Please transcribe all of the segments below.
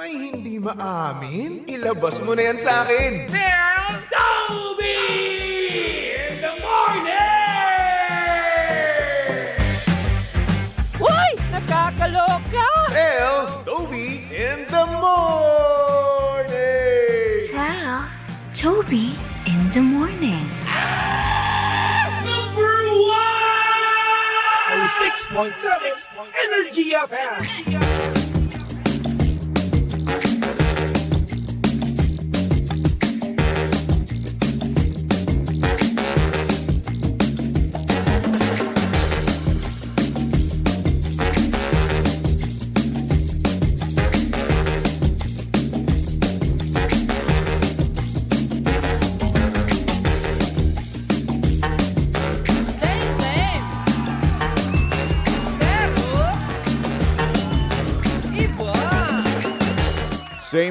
ay hindi maamin? Ilabas mo na yan sa akin. Toby in the morning! Uy! Nakakaloka! Toby in the morning! Tell Toby in the morning. Number 1! 6.7 Energy FM!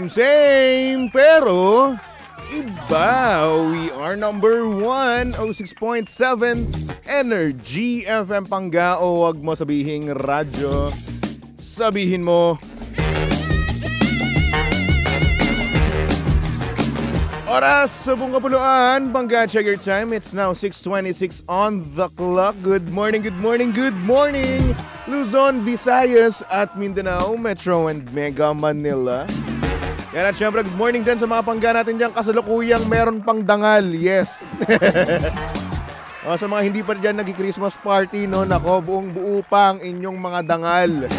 Same, pero iba. We are number 1, 06.7 Energy FM Panggao. Huwag mo sabihing radyo. Sabihin mo oras sa buong kapuluan. Pangga, check your time. It's now 6:26 on the clock. Good morning, good morning, good morning. Luzon, Visayas at Mindanao, Metro and Mega Manila. Yan at syempre, good morning din sa mga pangga natin dyan. Kasalukuyang meron pang dangal. Yes. O, sa mga hindi pa dyan nag-Christmas party, no, nako, buong buo pa ang inyong mga dangal.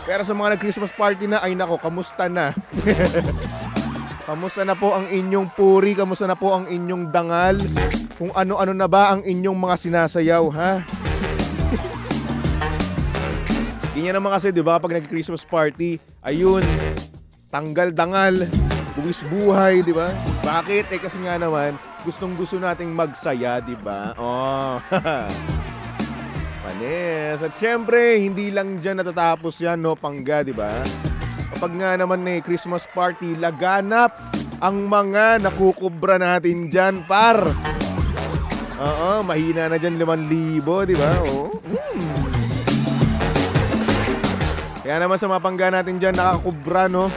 Pero sa mga nag-Christmas party na, ay nako, kamusta na? Kamusta na po ang inyong puri? Kamusta na po ang inyong dangal? Kung ano-ano na ba ang inyong mga sinasayaw, ha? Ganyan naman kasi, di ba, pag nag-Christmas party, ayun, tanggal dangal, buwis buhay, di ba? Bakit? Kasi nga naman, gustong-gusto nating magsaya, di ba? Oh. Panis. At syempre, hindi lang dyan natatapos yan, no, pangga, di ba? Kapag nga naman may Christmas party, laganap ang mga nakukubra natin dyan, par. Oo, mahina na dyan 5,000, di ba? Oh. Kaya naman sa mga pangga natin dyan, nakakubra, no?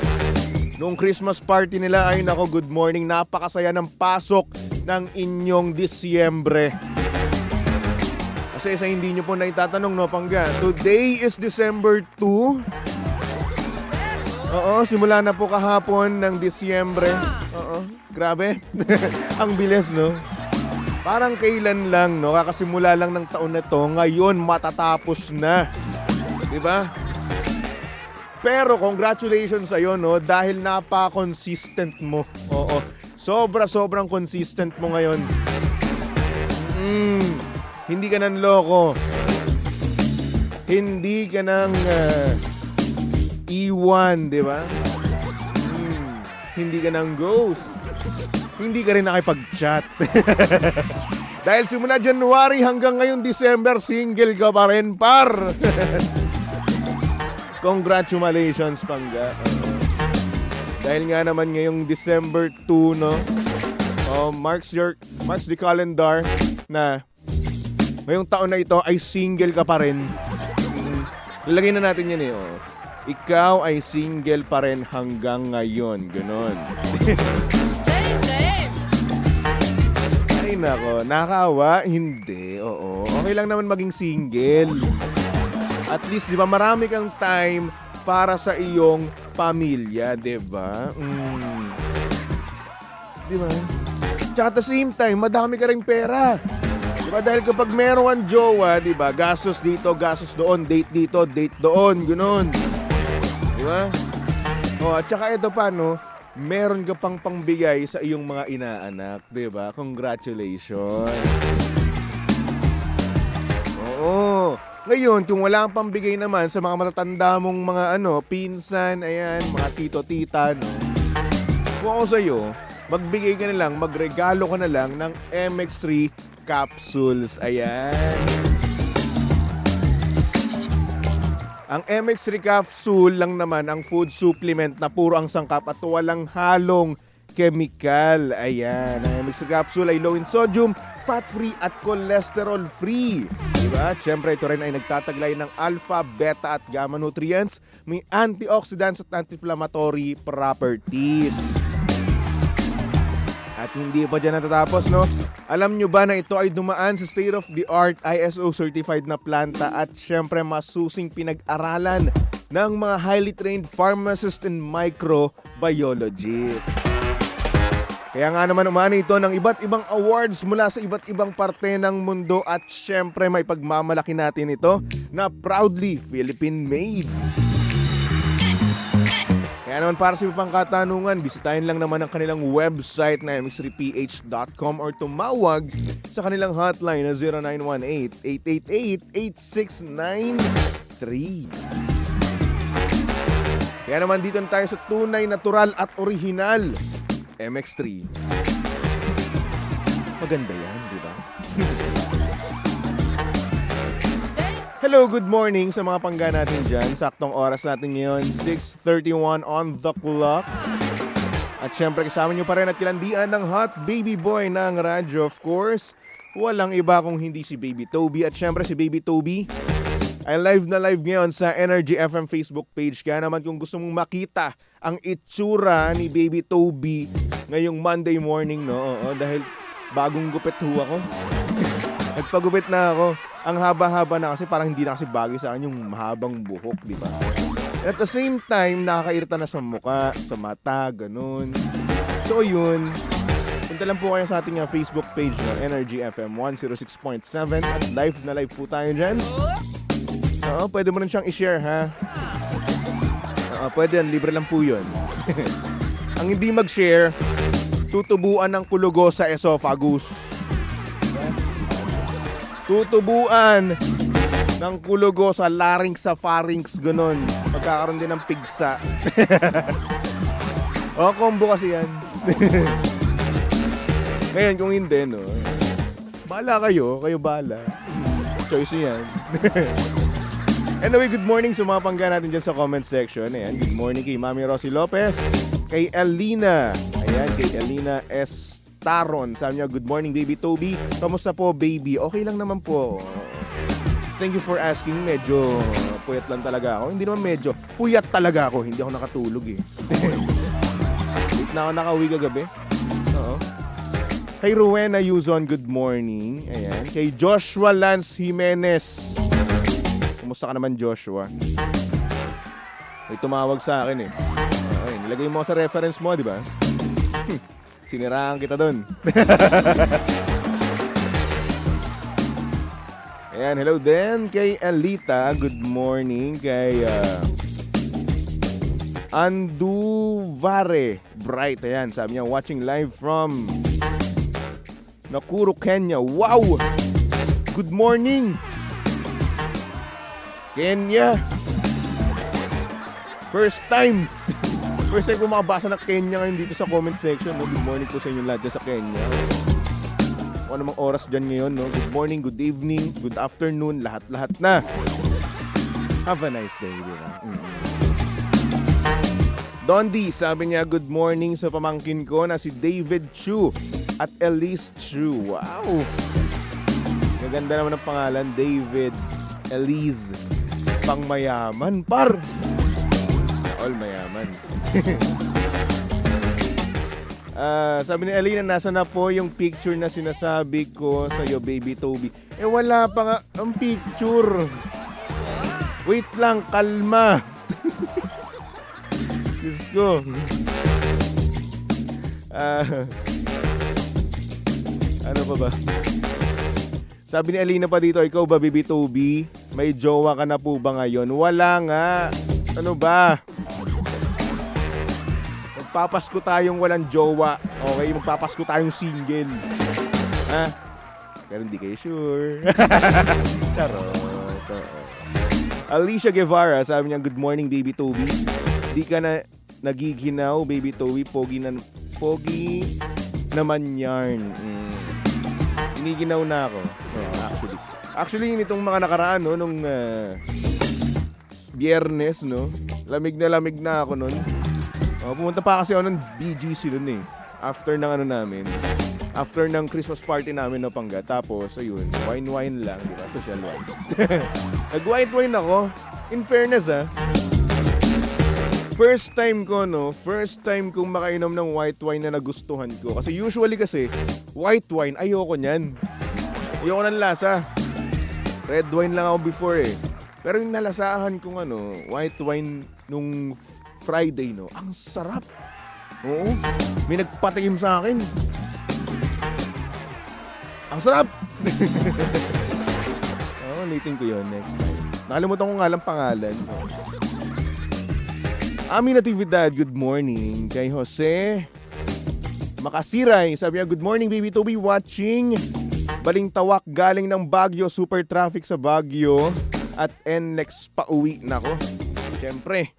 Noong Christmas party nila, ay nako, good morning. Napakasaya ng pasok ng inyong Disyembre. Kasi sa hindi nyo po na itatanong, no, pangga, today is December 2. Oo, simula na po kahapon ng Disyembre. Oo, grabe. Ang bilis, no? Parang kailan lang, no? Kakasimula lang ng taon na to, ngayon matatapos na. Diba? Pero congratulations sa'yo, no? Dahil napaka-consistent mo. Oo. Sobrang consistent mo ngayon. Hindi ka nang loko. Hindi ka nang iwan, di ba? Hindi ka nang ghost. Hindi ka rin nakipag-chat. Dahil simula January hanggang ngayon December, single ka pa rin, par. Congratulations, pangga. Dahil nga naman ngayong December 2, no? Marks the calendar na ngayong taon na ito ay single ka pa rin. Lalagay na natin yan, eh. Oh. Ikaw ay single pa rin hanggang ngayon. Ganon. Ay nako, nakakaawa? Hindi, oo. Okay lang naman maging single. At least, di ba, marami kang time para sa iyong pamilya, di ba? Di ba? Tsaka at the same time, madami ka ring pera. Di ba? Dahil kapag meron kang jowa, di ba, gastos dito, gastos doon, date dito, date doon, ganoon. Di ba? O, at tsaka ito pa, no, meron ka pang pangbigay sa iyong mga inaanak, di ba? Congratulations. Oo. Ngayon, kung wala kang pambigay naman sa mga matatanda mong mga pinsan, ayan, mga tito-tita, no? Kung ako sa'yo, magbigay ka na lang, magregalo ka na lang ng MX3 capsules, ayan. Ang MX3 capsule lang naman ang food supplement na puro ang sangkap at walang halong chemical. Ayan, ang MX capsule ay low in sodium, fat-free at cholesterol-free. Diba? At syempre, ito rin ay nagtataglay ng alpha, beta at gamma nutrients. May antioxidants at anti-inflammatory properties. At hindi pa dyan natatapos, no? Alam nyo ba na ito ay dumaan sa state-of-the-art ISO certified na planta at syempre masusing pinag-aralan ng mga highly trained pharmacists and microbiologists. Kaya nga naman umani ito ng iba't ibang awards mula sa iba't ibang parte ng mundo at syempre may pagmamalaki natin ito na proudly Philippine-made. Kaya naman para sa iba pang katanungan, bisitahin lang naman ang kanilang website na mx3ph.com or tumawag sa kanilang hotline na 0918-888-8693. Kaya naman dito na tayo sa tunay, natural at original MX3. Maganda yan, di ba? Hello, good morning sa mga pangga natin dyan. Saktong oras natin ngayon, 6:31 on the clock. At syempre kasama nyo pa rin at kilandian ng hot baby boy ng radyo. Of course, walang iba kung hindi si Baby Toby. At syempre si Baby Toby ay live na live ngayon sa Energy FM Facebook page. Kaya naman kung gusto mong makita ang itsura ni Baby Toby ngayong Monday morning, no? Oo, dahil bagong gupit ho ako. Nagpagupit na ako. Ang haba-haba na kasi parang hindi na kasi bagay sa akin yung mahabang buhok, di ba? And at the same time, nakakairita na sa muka, sa mata, ganun. So yun, punta lang po kayo sa ating Facebook page na Energy FM 106.7 at live na live po tayo dyan. Oo, pwede mo rin siyang i-share, ha? Oo, pwede yan, libre lang po yun. Ang hindi mag-share, tutubuan ng kulugo sa esophagus. Tutubuan ng kulugo sa larynx sa pharynx, ganun. Pagkakaroon din ng pigsa. O, combo kasi yan. Ngayon, kung hindi, no? Bahala kayo. Kayo bahala. Choice nyo yan. Anyway, good morning sa mga pangga natin dyan sa comment section. Ayan, good morning kay Mami Rosie Lopez, kay Elina. Ayan, kay Elina S. Taron. Sabi niya, good morning, Baby Toby. Kamusta po, baby? Okay lang naman po. Thank you for asking. Medyo puyat lang talaga ako. Hindi naman medyo. Puyat talaga ako. Hindi ako nakatulog eh. Late na ako nakauwi kagabi. Oo. Kay Rowena Yuzon, good morning. Ayan. Kay Joshua Lance Jimenez. Kumusta ka naman, Joshua? May tumawag sa akin eh. Okay, nilagay mo sa reference mo, di ba? Siniraan kita doon. Ayan, hello din kay Alita. Good morning kay Anduvare Bright. Ayan, sabi niya, watching live from Nakuru, Kenya. Wow! Good morning! Kenya! First time ko makabasa ng Kenya ngayon dito sa comment section. No? Good morning po sa inyo lahat dyan sa Kenya. Kung anumang oras dyan ngayon. No? Good morning, good evening, good afternoon, lahat-lahat na. Have a nice day. Diba? Dondi, sabi niya, good morning sa pamangkin ko na si David Chu at Elise Chu. Wow! Maganda naman ang pangalan, David, Elise. Pangmayaman, par! All mayaman. Sabi ni Alina, nasa na po yung picture na sinasabi ko sa iyo, Baby Toby. Eh wala pa nga ang picture. Wait lang, kalma. Diyos ko. Ano pa ba? Sabi ni Alina pa dito, ikaw ba, Baby Toby? May jowa ka na po ba ngayon? Wala nga. Ano ba? Magpapasko tayong walang jowa. Okay, magpapasko tayong single. Ha? Pero hindi kayo sure. Charot. Alicia Guevara, sabi niya, good morning, Baby Toby. Di ka na nagiginaw, Baby Toby. Pogi naman yarn. Iniginaw na ako. Actually, nitong mga nakaraan, no, nung Biyernes, no, lamig na ako nun. Pumunta pa kasi ako ng BGC nun eh. After ng ano namin, after ng Christmas party namin na Pangga. Tapos, ayun, wine lang, di ba? Social wine. Nag-white wine ako. In fairness, first time kong makainom ng white wine na nagustuhan ko. Kasi usually white wine, ayoko niyan. Ayoko ng lasa. Red wine lang ako before eh. Pero yung nalasahan kong white wine nung Friday, ang sarap. Oo, may nagpatikim sa akin. Ang sarap! Ulitin ko yun next time. Nakalimutan ko nga lang pangalan. Ami Natividad, good morning. Kay Jose Makasiray, sabi niya, good morning baby Toby, watching Balintawak galing ng Baguio, super traffic sa Baguio. At NLEX pa uwi nako. Siyempre,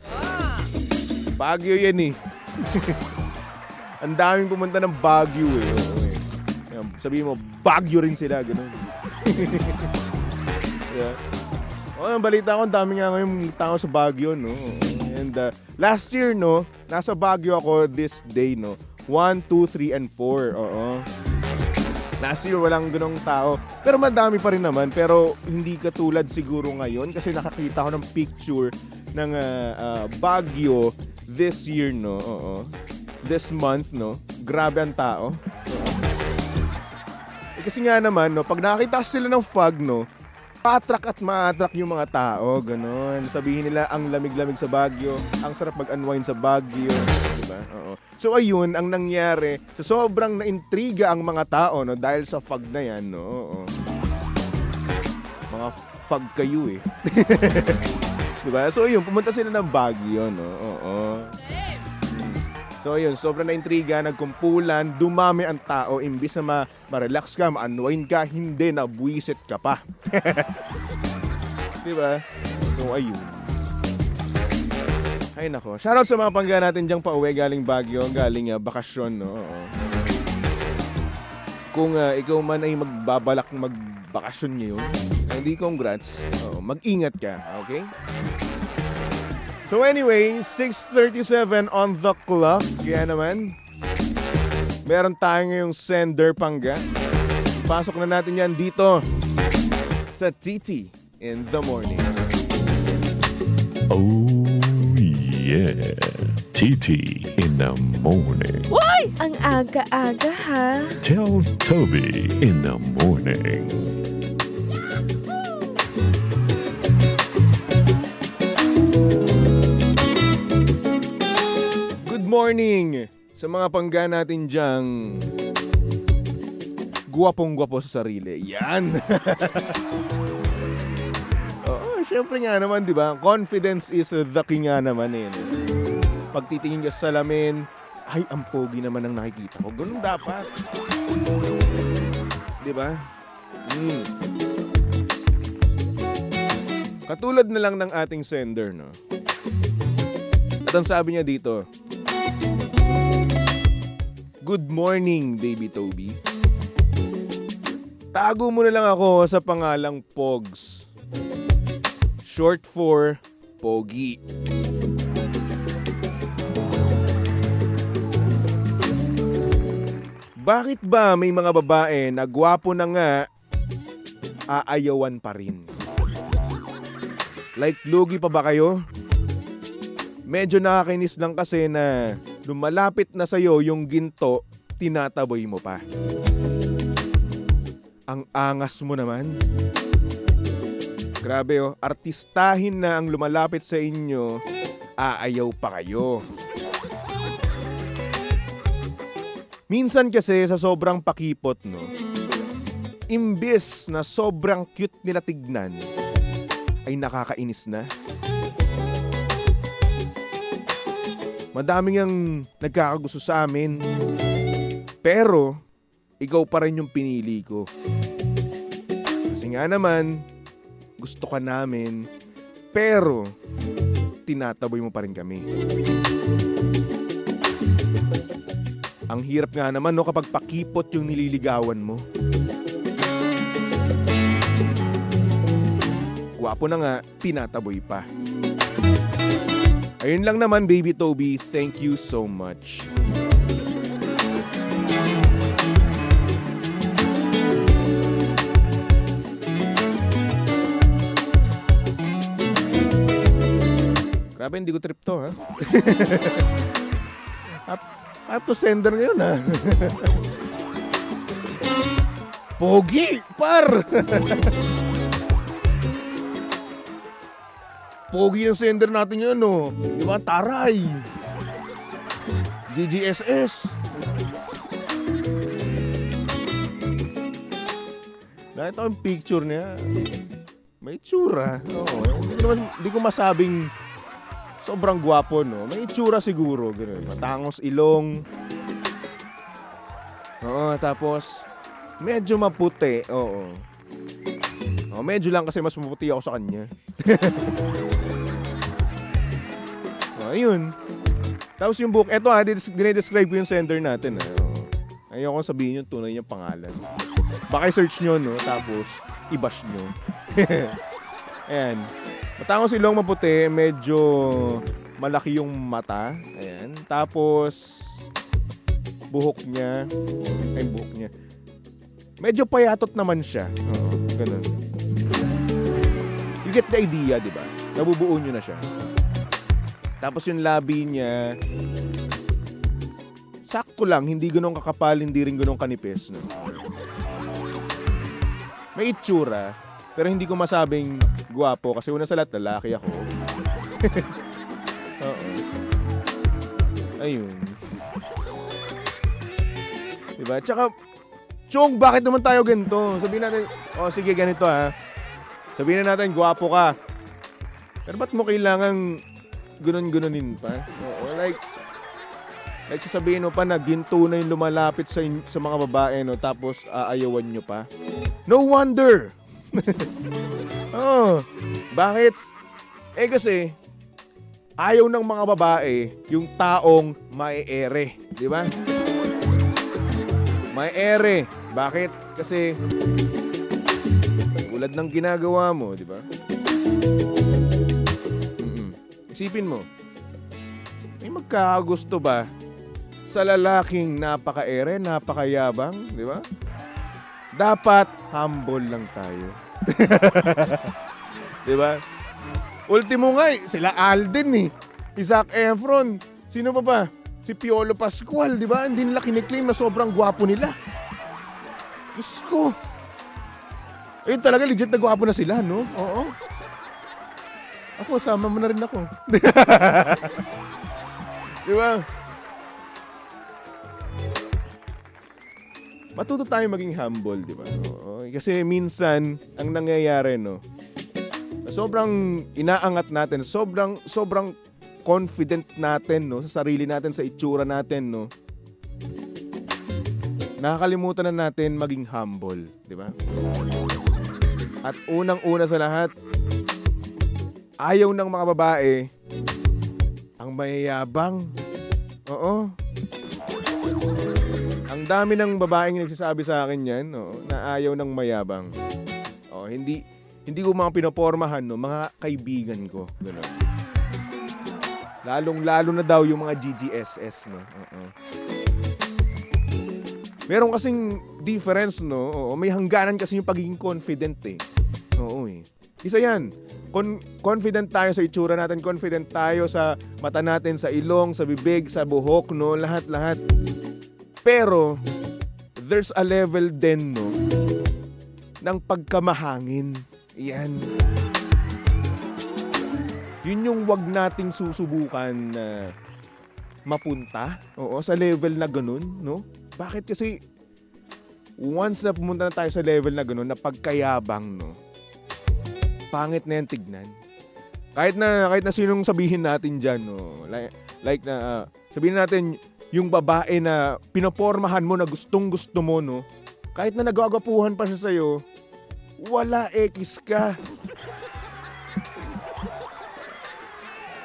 Baguio yan eh. Ang daming pumunta ng Baguio eh. Sabihin mo, Baguio rin sila, gano'n. Yeah. Ang balita ko, ang dami nga ngayon tao sa Baguio, no? And last year, nasa Baguio ako this day, 1, 2, 3, and 4. Oo. Last year, walang ganong tao. Pero madami pa rin naman. Pero hindi katulad siguro ngayon kasi nakakita ko ng picture ng Baguio this year, Oo. This month, Grabe ang tao. Kasi nga naman, pag nakita sila ng fog, patrak at maatrak yung mga tao, ganon. Sabihin nila, ang lamig-lamig sa Baguio, ang sarap mag-unwind sa Baguio, diba? Oo. So ayun, ang nangyari, sobrang naintriga ang mga tao, dahil sa fog na yan, Oo. Mga fog kayo eh. Diba? So ayun, pumunta sila ng Baguio, Oo. So ayun, sobrang naintriga, nagkumpulan, dumami ang tao, imbis na ma-relax ka, ma-unwind ka, hindi, nabwisit ka pa. Diba? So ayun. Ay nako, shoutout sa mga pangga natin diyang pauwi galing Baguio, galing bakasyon, Oo. Kung ikaw man ay magbabalak magbakasyon ngayon, hindi congrats, mag-ingat ka, okay? So anyway, 6:37 on the clock. Kaya naman, meron tayo ngayong sender Pangga. Pasok na natin yan dito sa TT in the morning. Oh yeah, TT in the morning. Uy! Ang aga-aga ha. Tell Toby in the morning. Good morning sa mga pangga natin dyang guwapong-guwapo sa sarili. Yan! Oo, syempre nga naman, di ba? Confidence is the king nga naman eh. Pag titingin ka sa salamin, ay, ang pogi naman ang nakikita ko. Ganun dapat. Di ba? Katulad na lang ng ating sender, At ang sabi niya dito, good morning, baby Toby. Tago mo na lang ako sa pangalang Pogs. Short for Pogi. Bakit ba may mga babae na gwapo na nga, aayawan pa rin? Like, lugi pa ba kayo? Medyo nakakainis lang kasi na lumalapit na sa'yo yung ginto, tinataboy mo pa. Ang angas mo naman. Grabe artistahin na ang lumalapit sa inyo, aayaw pa kayo. Minsan kasi sa sobrang pakipot, imbis na sobrang cute nila tignan, ay nakakainis na. Madaming ang nagkakagusto sa amin. Pero, ikaw pa rin yung pinili ko. Kasi nga naman, gusto ka namin. Pero, tinataboy mo pa rin kami. Ang hirap nga naman kapag pakipot yung nililigawan mo. Gwapo na nga, tinataboy pa. Ayun lang naman, baby Toby. Thank you so much. Grabe, hindi ko trip to, ha? Up to sender ngayon, ha? Pogi, par! Pogi ng sender natin yun, no? Di ba? Taray! GGSS! Nakita ko yung picture niya. May itsura. Oo, hindi ko masabing sobrang gwapo, no? May itsura siguro. Ganun. Matangos ilong. Oo, tapos medyo maputi. Oo. Medyo lang kasi mas maputi ako sa kanya. Ayun. Tapos yung book, eto dinedescribe ko yung sender natin. Ayoko sabihin yung tunay niyang pangalan. Baka search nyo, no? Tapos, i-bash nyo. Ayan. Matangos ilong, maputi, medyo malaki yung mata. Ayan. Tapos, buhok niya. Medyo payatot naman siya. Oo, ganun. You get the idea, di ba? Nabubuo nyo na siya. Tapos yung labi niya, sakto lang, hindi ganun kakapal, hindi rin ganun kanipis. No? May itsura, pero hindi ko masabing guwapo kasi una sa lahat, lalaki ako. Oo. Ayun. Diba? Tsaka, Chong, bakit naman tayo ganito? Sabihin natin, sige ganito ha. Sabihin na natin, guwapo ka. Pero ba't mo kailangan gunon-gunonin pa? Oo, like sasabihin mo pa na ginto na yung lumalapit sa mga babae, no? Tapos aayawan nyo pa. No wonder! Oh, bakit? Kasi ayaw ng mga babae yung taong mae-ere, di ba? Mae-ere. Bakit? Kasi tulad ng ginagawa mo, di ba? Isipin mo, may magkakagusto ba sa lalaking napaka-ere, napakayabang, di ba? Dapat humble lang tayo. Di ba? Ultimo nga, sila Alden eh. Si Zac Efron. Sino pa ba? Si Piolo Pascual, di ba? Hindi nila kiniklaim na sobrang gwapo nila. Diyos ko. Ayun talaga, legit na gwapo na sila, no? Oo. Ako, sama mo na rin ako. Di ba? Matuto tayo maging humble, di ba? Oo. Kasi minsan, ang nangyayari, no? Sobrang inaangat natin, sobrang confident natin, no? Sa sarili natin, sa itsura natin, no? Nakakalimutan na natin maging humble, di ba? At unang-una sa lahat, ayaw ng mga babae ang mayayabang. Oo. Ang dami ng babaeng nagsasabi sa akin yan, no, na ayaw ng mayabang. Hindi ko mga pinopormahan, no, mga kaibigan ko. Ganun. Lalong-lalo na daw yung mga GGSS, no. Oo. Meron kasing difference, no. Oo, may hangganan kasi yung pagiging confident eh. Oo eh. Isa yan. Confident tayo sa itsura natin, confident tayo sa mata natin, sa ilong, sa bibig, sa buhok, no, lahat-lahat. Pero there's a level din, no, ng pagkamahangin. Yan. Yun yung wag nating susubukan na mapunta. Oo, sa level na ganun, no? Bakit? Kasi once na pumunta na tayo sa level na ganun, na pagkayabang, no, pangit na yan tignan. Kahit na sinong sabihin natin dyan, no? Like na, sabihin natin, yung babae na pinopormahan mo na gustong-gusto mo, no? Kahit na nagagapuhan pa siya sa'yo, wala, ekis ka.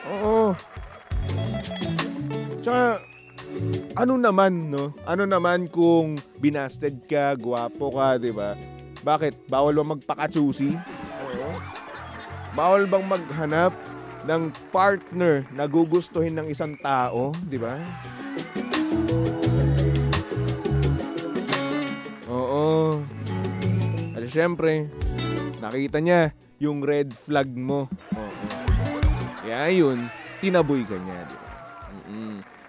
Oo. Tsaka, ano naman, no? Ano naman kung binasted ka, gwapo ka, di ba? Bakit? Bawal ba magpaka-choosy? Oo. Bawal bang maghanap ng partner na gugustuhin ng isang tao, di ba? Oo. At syempre, nakita niya yung red flag mo. Oo. Kaya yun, tinaboy ka niya, di ba?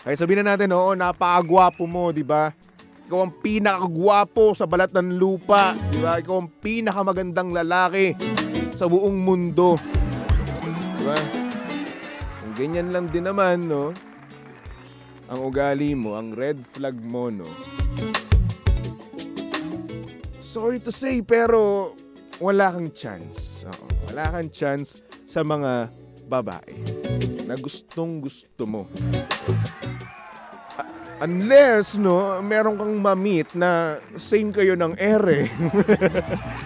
Kaya sabihin na natin, oo, napakagwapo mo, di ba? Ikaw ang pinakagwapo sa balat ng lupa, di ba? Ikaw ang pinakamagandang lalaki sa buong mundo. Di ba? Kung ganyan lang din naman, no? Ang ugali mo, ang red flag mo, no? Sorry to say, pero wala kang chance. Oo, wala kang chance sa mga babae na gustong gusto mo. Unless, no, meron kang ma-meet na same kayo ng ere.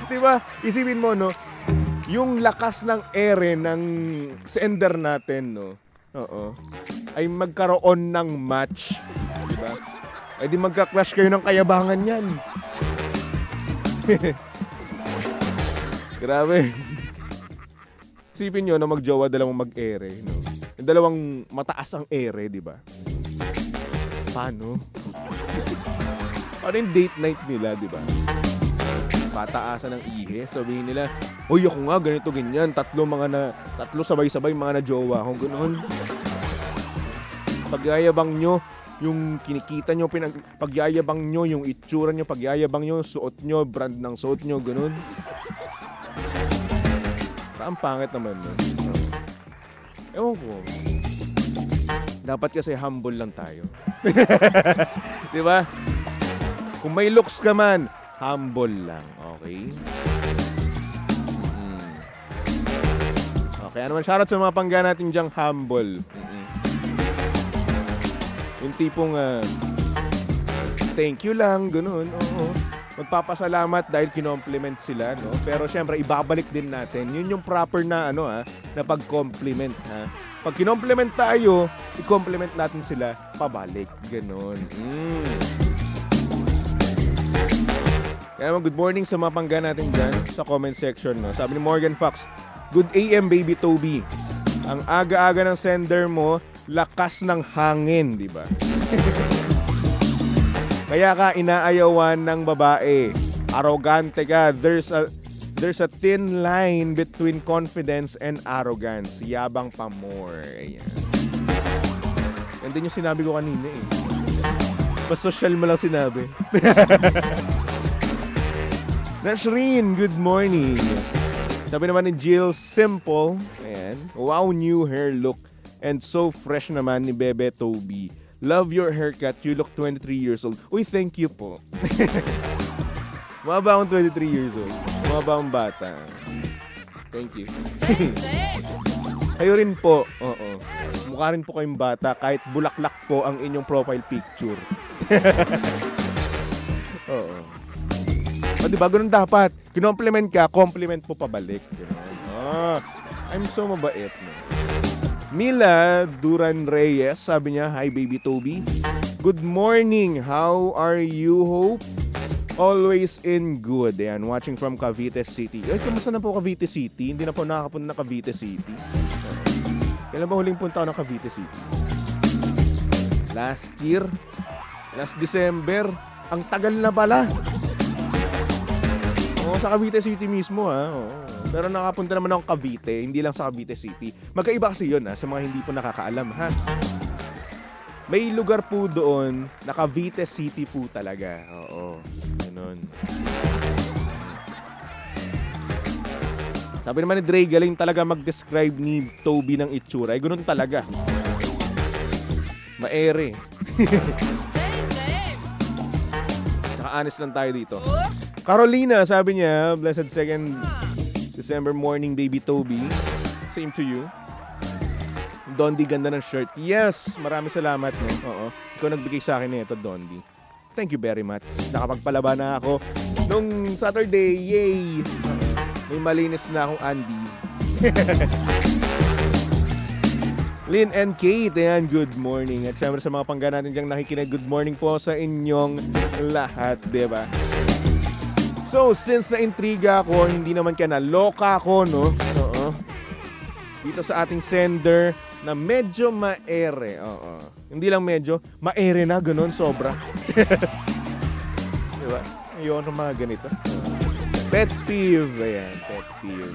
Di ba? Isipin mo, no, yung lakas ng ere ng sender natin, no, oo, ay magkaroon ng match. Di ba? Ay di magka-clash kayo ng kayabangan yan. Grabe. Isipin nyo na magjowa dalawang mag-ere, no? Yung dalawang mataas ang ere, di ba? Paano? Paano yung date night nila, di ba? Pataasan ng ihe, sabihin nila, uy, ako nga, ganito, ganyan, tatlo sabay-sabay mga na-jowa ko, ganoon. Pagyayabang nyo, yung kinikita nyo, pagyayabang nyo, yung itsura nyo, pagyayabang nyo, suot nyo, brand ng suot nyo, ganun. Ang pangit naman, no? Ewan ko. Dapat kasi humble lang tayo. Di ba? Kung may looks ka man, humble lang, okay? Okay, ano man, shoutout sa mga pangga natin dyang humble. Yung tipong, thank you lang, ganun, oo. Magpapasalamat dahil kinompliment sila, no? Pero syempre, ibabalik din natin. Yun yung proper na, na pag-compliment, ha? Pag kinompliment tayo, i-compliment natin sila pabalik. Ganun. Kaya naman, good morning sa mga pangga natin dyan sa comment section, no? Sabi ni Morgan Fox, good AM, baby Toby. Ang aga-aga ng sender mo, lakas ng hangin, di ba? Kaya ka inaayawan ng babae. Arrogante ka. There's a thin line between confidence and arrogance. Yabang pa more. Ayan. Yan din yung sinabi ko kanina eh. Mas social mo lang sinabi. Nashreen, good morning. Sabi naman ni Jill, simple. Ayan. Wow, new hair look. And so fresh naman ni Bebe Toby. Love your haircut. You look 23 years old. Uy, thank you po. Mukha akong 23 years old. Mukha akong bata. Thank you. Kayo rin po. Oo. Mukha rin po kayong bata kahit bulaklak po ang inyong profile picture. Oo. O diba, ganun dapat. Kinompliment ka, compliment po pabalik. I'm so mabait. No? Mila Duran Reyes, sabi niya, hi baby Toby. Good morning, how are you, Hope? Always in good. Ayan, watching from Cavite City. Ay, kamusta na po Cavite City? Hindi na po nakakapunta na Cavite City. Kailan ba huling punta ako ng Cavite City? Last year? Last December? Ang tagal na pala. Oo, sa Cavite City mismo, ha? Oo. Pero nakapunta naman ako Cavite, hindi lang sa Cavite City. Magkaiba kasi yun, ha, sa mga hindi po nakakaalam, ha. May lugar po doon na Cavite City po talaga. Oo, ganun. Sabi naman ni Dre, galing talaga mag-describe ni Toby ng itsura. Ay, ganun talaga. Maere. Tsaka honest lang tayo dito. Carolina, sabi niya, blessed second December morning, baby Toby. Same to you. Dondi, ganda ng shirt. Yes, maraming salamat. No? Oo. Ikaw nagbigay sa akin nito, Dondi. Thank you very much. Nakapagpalaba na ako nung Saturday. Yay! May malinis na akong undies. Lynn and Kate, ayan, good morning. At syempre sa mga pangga natin diyang nakikinig, good morning po sa inyong lahat, diba? So, since na-intriga ako, hindi naman kaya naloka ako, no? Oo. Dito sa ating sender na medyo maere. Oo. Hindi lang medyo, maere na, ganun, sobra. Diba? Ayun ang mga ganito. Pet peeve. Ayan, pet peeve.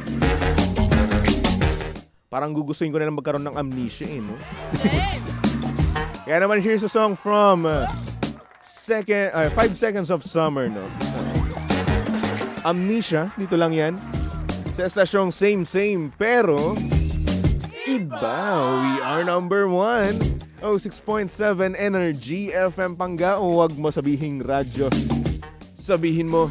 Parang gugustuhin ko na lang magkaroon ng amnesia eh, no? Kaya naman, here's a song from 5 Seconds of Summer, no? Amnesia, dito lang yan. Sa estasyong same, pero iba. We are number 1. 6.7 Energy FM Pangga. O wag mo sabihing radyo. Sabihin mo